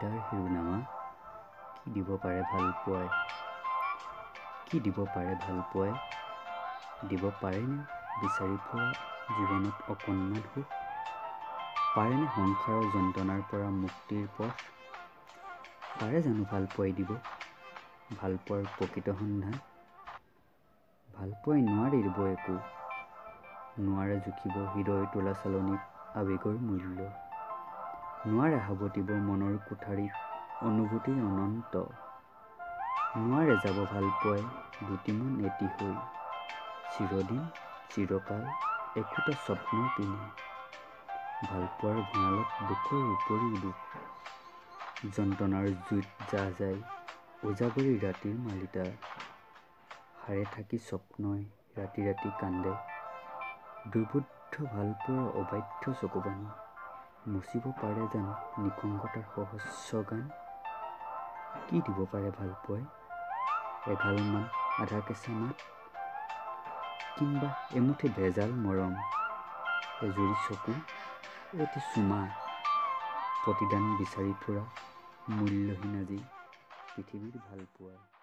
কবিতাৰ শিৰোনামা কি দিব পাৰে ভালপোৱাই। কি দিব পাৰে ভালপোৱাই, দিব পাৰেনে বিচাৰি ফুৰা জীৱনত অকণমান সুখ, পাৰেনে সংসাৰৰ যন্ত্ৰণাৰ পৰা মুক্তিৰ পথ, পাৰে জানো ভালপোৱাই দিব ভালপোৱাৰ প্ৰকৃত সন্ধান। ভালপোৱাই নোৱাৰে দিব একো, নোৱাৰে জুখিব হৃদয় তোলা চালনীত আৱেগৰ মূল্য, নোৱাৰে সাৱটিব মনৰ কোঠাৰীত অনুভূতিৰ অনন্ত, নোৱাৰে যাব ভালপোৱাই দুটিমান এটি হৈ চিৰদিন চিৰকাল একোটা স্বপ্নৰ পিনে। ভালপোৱাৰ ভঁৰালত দুখৰ উপৰিও দুখ, যন্ত্ৰণাৰ জুইত জাহ যায় উজাগৰি ৰাতিৰ মালিতা, সাৰে থাকি স্বপ্নই ৰাতি ৰাতি কান্দে, দুৰ্বোধ্য ভালপোৱাৰ অবাধ্য চকুপানী মুচিব পাৰে জানো নিসংগতাৰ সহস্ৰ গান। কি দিব পাৰে ভালপোৱাই, এগালমান আধা কেঁচা মাত, কিম্বা এমুঠি ভেজাল মৰম, এজুৰি চকু, এটি চুমা, প্ৰতিদান বিচাৰি ফুৰা মূল্যহীন আজি পৃথিৱীৰ ভালপোৱাই।